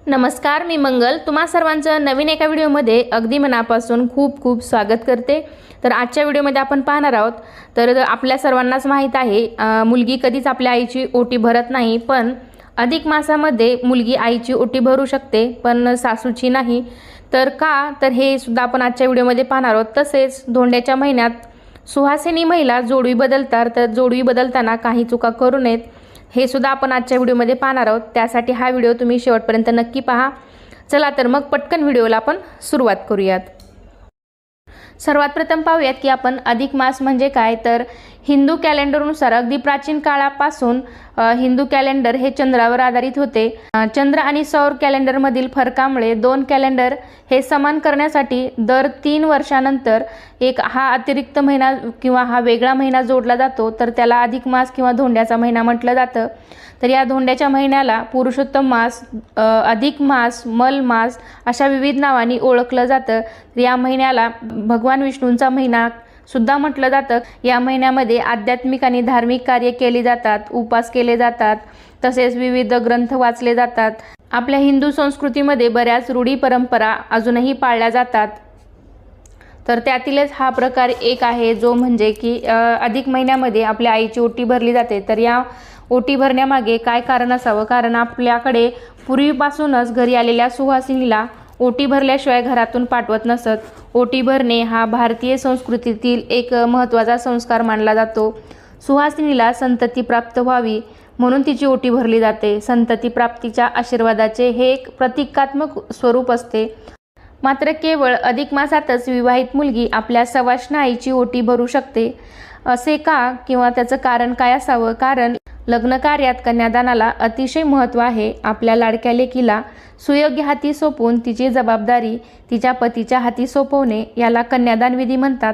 नमस्कार, मी मंगल तुम्हा सर्वांचं नवीन एका व्हिडिओमध्ये अगदी मनापासून खूप खूप स्वागत करते। तर आजच्या व्हिडिओमध्ये आपण पाहणार आहोत। तर आपल्या सर्वांनाच माहीत आहे मुलगी कधीच आपल्या आईची ओटी भरत नाही, पण अधिक मासामध्ये मुलगी आईची ओटी भरू शकते पण सासूची नाही। तर का तर हे सुद्धा आपण आजच्या व्हिडिओमध्ये पाहणार आहोत। तसेच धोंड्याच्या महिन्यात सुहासिनी महिला जोडवी बदलतात, तर जोडवी बदलताना काही चुका करू नयेत हे सुद्धा आपण आजच्या व्हिडिओमध्ये पाहणार आहोत। त्यासाठी हा व्हिडिओ तुम्ही शेवटपर्यंत नक्की पहा। चला तर मग पटकन व्हिडिओला आपण सुरुवात करूयात। सर्वात प्रथम पाहूयात की आपण अधिक मास म्हणजे काय। तर हिंदू कॅलेंडरनुसार अगदी प्राचीन काळापासून हिंदू कॅलेंडर हे चंद्रावर आधारित होते। चंद्र आणि सौर कॅलेंडरमधील फरकामुळे दोन कॅलेंडर हे समान करण्यासाठी दर 3 वर्षानंतर एक हा अतिरिक्त महिना किंवा हा वेगळा महिना जोडला जातो, तर त्याला अधिक मास किंवा धोंड्याचा महिना म्हटलं जातं। तर या धोंड्याच्या महिन्याला पुरुषोत्तम मास, अधिक मास, मल मास अशा विविध नावांनी ओळखलं जातं। या महिन्याला भगवान विष्णूंचा महिना सुद्धा म्हटलं जातं। या महिन्यामध्ये आध्यात्मिक आणि धार्मिक कार्य केली जातात, उपास केले जातात, तसेच विविध ग्रंथ वाचले जातात। आपल्या हिंदू संस्कृतीमध्ये बऱ्याच रूढी परंपरा अजूनही पाळल्या जातात। तर त्यातीलच हा प्रकार एक आहे जो म्हणजे की अधिक महिन्यामध्ये आपल्या आईची ओटी भरली जाते। तर या ओटी भरण्यामागे काय कारण असावं? कारण आपल्याकडे पूर्वीपासूनच घरी आलेल्या सुहासिनीला ओटी भरल्याशिवाय घरातून पाठवत नसत। ओटी भरणे हा भारतीय संस्कृतीतील एक महत्त्वाचा संस्कार मानला जातो। सुहासिनीला संतती प्राप्त व्हावी म्हणून तिची ओटी भरली जाते। संतती प्राप्तीच्या आशीर्वादाचे हे एक प्रतीकात्मक स्वरूप असते। मात्र केवळ अधिक मासातच विवाहित मुलगी आपल्या सवाष्ण आईची ओटी भरू शकते असे का, किंवा त्याचं कारण काय असावं? कारण लग्न कार्यात कन्यादानाला अतिशय महत्त्व आहे। आपल्या लाडक्या लेकीला सुयोग्य हाती सोपवून तिची जबाबदारी तिच्या पतीच्या हाती सोपवणे याला कन्यादान विधी म्हणतात।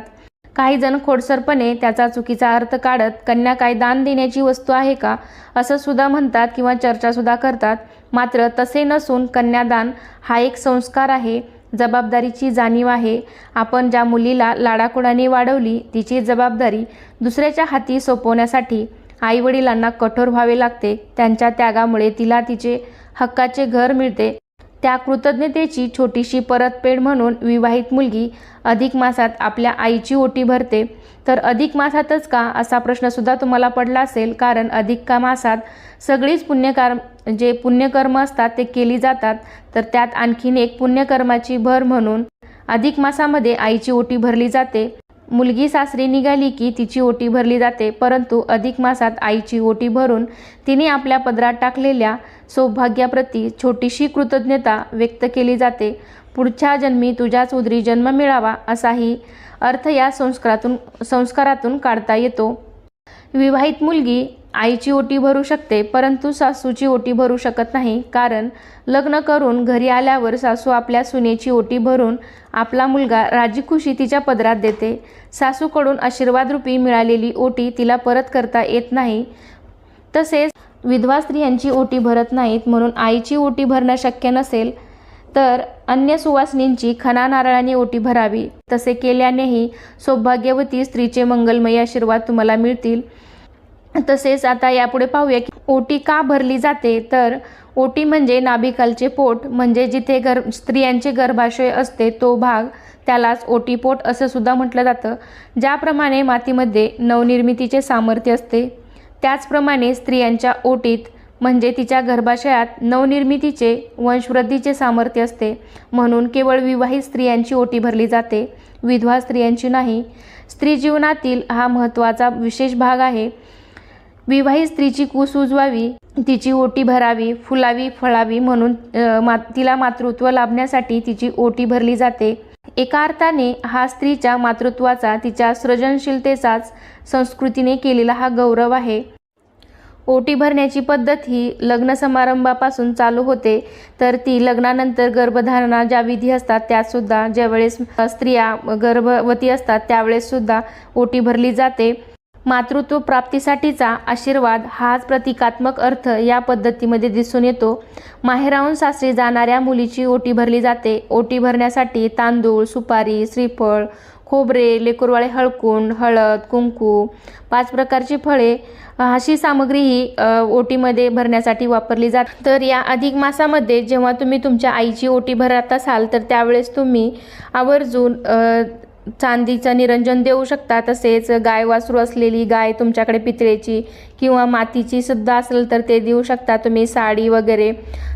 काही जण खोडसरपणे त्याचा चुकीचा अर्थ काढत कन्या काय दान देण्याची वस्तू आहे का असं सुद्धा म्हणतात किंवा चर्चा सुद्धा करतात। मात्र तसे नसून कन्यादान हा एक संस्कार आहे, जबाबदारीची जाणीव आहे। आपण ज्या मुलीला लाडाकोडाने वाढवली तिची जबाबदारी दुसऱ्याच्या हाती सोपवण्यासाठी आईवडिलांना कठोर व्हावे लागते। त्यांच्या त्यागामुळे तिला तिचे हक्काचे घर मिळते। त्या कृतज्ञतेची छोटीशी परतफेड म्हणून विवाहित मुलगी अधिक मासात आपल्या आईची ओटी भरते। तर अधिक मासातच का असा प्रश्न सुद्धा तुम्हाला पडला असेल, कारण अधिक मासात सगळीच पुण्यकर्म असतात ते केली जातात। तर त्यात आणखीन एक पुण्यकर्माची भर म्हणून अधिक मासामध्ये आईची ओटी भरली जाते। मुलगी सासरी निघाली की तिची ओटी भरली जाते, परंतु अधिक मासात आईची ओटी भरून तिने आपल्या पदरात टाकलेल्या सौभाग्याप्रती छोटीशी कृतज्ञता व्यक्त केली जाते। पुढच्या जन्मी तुझ्याच उदरी जन्म मिळावा असाही अर्थ या संस्कारातून काढता येतो। विवाहित मुलगी आईची ओटी भरू शकते, परंतु सासूची ओटी भरू शकत नाही। कारण लग्न करून घरी आल्यावर सासू आपल्या सुनेची ओटी भरून आपला मुलगा राजीखुशी तिच्या पदरात देते। सासूकडून आशीर्वादरूपी मिळालेली ओटी तिला परत करता येत नाही। तसेच विधवा स्त्रियांची ओटी भरत नाहीत, म्हणून आईची ओटी भरणं शक्य नसेल तर अन्य सुवासिनींची खणा नारळाने ओटी भरावी। तसे केल्यानेही सौभाग्यवती स्त्रीचे मंगलमय आशीर्वाद तुम्हाला मिळतील। तसेच आता यापुढे पाहूया की ओटी का भरली जाते। तर ओटी म्हणजे नाभिकालचे पोट, म्हणजे जिथे स्त्रियांचे गर्भाशय असते तो भाग, त्यालाच ओटीपोट असं सुद्धा म्हटलं जातं। ज्याप्रमाणे मातीमध्ये नवनिर्मितीचे सामर्थ्य असते, त्याचप्रमाणे स्त्रियांच्या ओटीत म्हणजे तिच्या गर्भाशयात नवनिर्मितीचे, वंशवृद्धीचे सामर्थ्य असते। म्हणून केवळ विवाहित स्त्रियांची ओटी भरली जाते, विधवा स्त्रियांची नाही। स्त्री जीवनातील हा महत्त्वाचा विशेष भाग आहे। विवाहित स्त्रीची कूस उजवावी, तिची ओटी भरावी, फुलावी फळावी म्हणून तिला मातृत्व लाभण्यासाठी तिची ओटी भरली जाते। एका अर्थाने हा स्त्रीच्या मातृत्वाचा, तिच्या सृजनशीलतेचाच संस्कृतीने केलेला हा गौरव आहे। ओटी भरण्याची पद्धत ही लग्न समारंभापासून चालू होते, तर ती लग्नानंतर गर्भधारणा ज्या विधी असतात त्यातसुद्धा, ज्यावेळेस स्त्रिया गर्भवती असतात त्यावेळेस सुद्धा ओटी भरली जाते। मातृत्व प्राप्तीसाठीचा आशीर्वाद हाच प्रतिकात्मक अर्थ या पद्धतीमध्ये दिसून येतो। माहेराहून सासरी जाणाऱ्या मुलीची ओटी भरली जाते। ओटी भरण्यासाठी तांदूळ, सुपारी, श्रीफळ, खोबरे, लेकरवाळे हळकुंड, हळद, कुंकू, 5 प्रकारची फळे अशी सामग्री ही ओटीमध्ये भरण्यासाठी वापरली जाते। तर या अधिक मासामध्ये जेव्हा तुम्ही तुमच्या आईची ओटी भरत असाल तर त्यावेळेस तुम्ही आवर्जून चांदीचं निरंजन देऊ शकता। तसेच गाय वासरू असलेली गाय तुमच्याकडे पितळेची किंवा मातीची सुद्धा असेल तर ते देऊ शकता तुम्ही। साडी वगैरे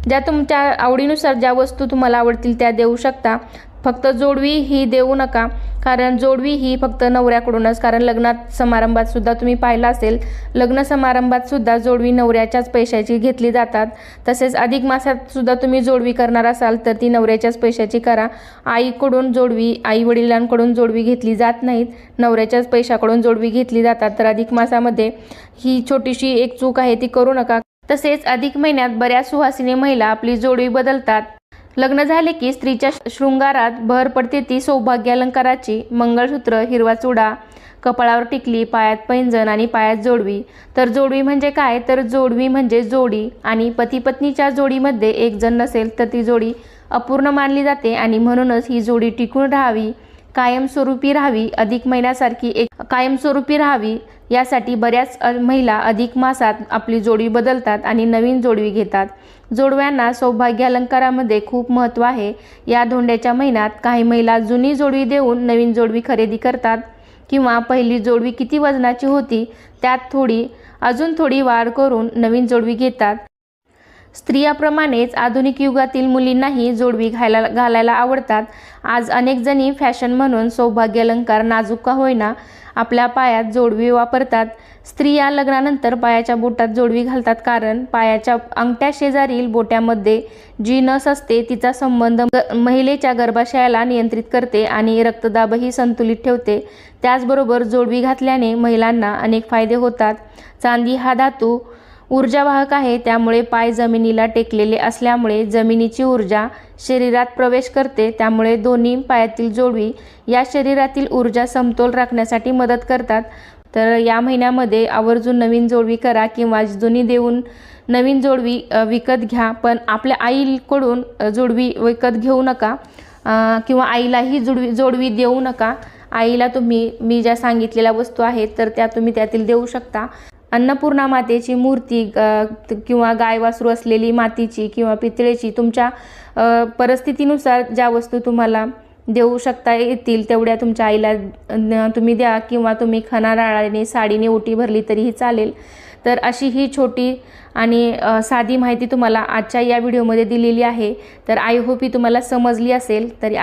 ज्या तुमच्या आवडीनुसार ज्या वस्तू तुम्हाला आवडतील त्या देऊ शकता। फक्त जोडवी ही देऊ नका, कारण जोडवी ही फक्त नवऱ्याकडूनच, कारण लग्नात समारंभात सुद्धा तुम्ही पाहिलं असेल, लग्न समारंभात सुद्धा जोडवी नवऱ्याच्याच पैशाची घेतली जातात। तसेच अधिक मासात सुद्धा तुम्ही जोडवी करणार असाल तर ती नवऱ्याच्याच पैशाची करा। आईकडून जोडवी, आई वडिलांकडून जोडवी घेतली जात नाहीत, नवऱ्याच्याच पैशाकडून जोडवी घेतली जातात। तर अधिक मासामध्ये ही छोटीशी एक चूक आहे ती करू नका। तसेच अधिक महिन्यात बऱ्याच सुवासिनी महिला आपली जोडवी बदलतात। लग्न झाले की स्त्रीच्या शृंगारात भर पडते ती सौभाग्य अलंकाराची। मंगळसूत्र, हिरवा चुडा, कपाळावर टिकली, पायात पैंजण आणि पायात जोडवी। तर जोडवी म्हणजे काय? तर जोडवी म्हणजे जोडी, आणि पती पत्नीच्या जोडीमध्ये एक जण नसेल तर ती जोडी अपूर्ण मानली जाते आणि म्हणूनच ही जोडी टिकून राहावी, कायमस्वरूपी राहावी, अधिक महिन्यासारखी एक कायमस्वरूपी राहावी यासाठी बऱ्याच महिला अधिक मासात आपली जोडी बदलतात आणि नवीन जोडवी घेतात। जोडव्यांना सौभाग्य अलंकारामध्ये खूप महत्त्व आहे। या धोंड्याच्या महिन्यात काही महिला जुनी जोडवी देऊन नवीन जोडवी खरेदी करतात किंवा पहिली जोडवी किती वजनाची होती त्यात अजून थोडी वाढ करून नवीन जोडवी घेतात। स्त्रियाप्रमाणेच आधुनिक युगातील मुलींनाही जोडवी घालायला आवडतात। आज अनेक जणी फॅशन म्हणून सौभाग्य अलंकार नाजूक का होईना आपल्या पायात जोडवी वापरतात। स्त्रिया लग्नानंतर पायाच्या बोटात जोडवी घालतात, कारण पायाच्या अंगठ्या शेजारील बोट्यामध्ये जी नस असते तिचा संबंध महिलेच्या गर्भाशयाला नियंत्रित करते आणि रक्तदाबही संतुलित ठेवते। त्याचबरोबर जोडवी घातल्याने महिलांना अनेक फायदे होतात। चांदी हा धातू ऊर्जावाहक आहे, त्यामुळे पाय जमिनीला टेकलेले असल्यामुळे जमिनीची ऊर्जा शरीरात प्रवेश करते। त्यामुळे दोन्ही पायातील जोडवी या शरीरातील ऊर्जा समतोल राखण्यासाठी मदत करतात। तर या महिन्यामध्ये आवर्जून नवीन जोडवी करा किंवा जुनी देऊन नवीन जोडवी विकत घ्या, पण आपल्या आईकडून जोडवी विकत घेऊ नका किंवा आईलाही जोडवी देऊ नका। आईला मी ज्या सांगितलेल्या वस्तू आहेत तर त्या तुम्ही त्यातील देऊ शकता। अन्नपूर्णा मातेची मूर्ती किंवा गाय वासरू असलेली मातीची किंवा पितळेची, तुमच्या परिस्थितीनुसार ज्या वस्तू तुम्हाला देऊ शकता येतील तेवढ्या तुमच्या आईला तुम्ही द्या, किंवा तुम्ही खणाराळाने साडीने ओटी भरली तरीही चालेल। तर अशी ही छोटी आणि साधी माहिती तुम्हाला आजच्या या व्हिडिओमध्ये दिलेली आहे। तर आय होप ही तुम्हाला समजली असेल। तरी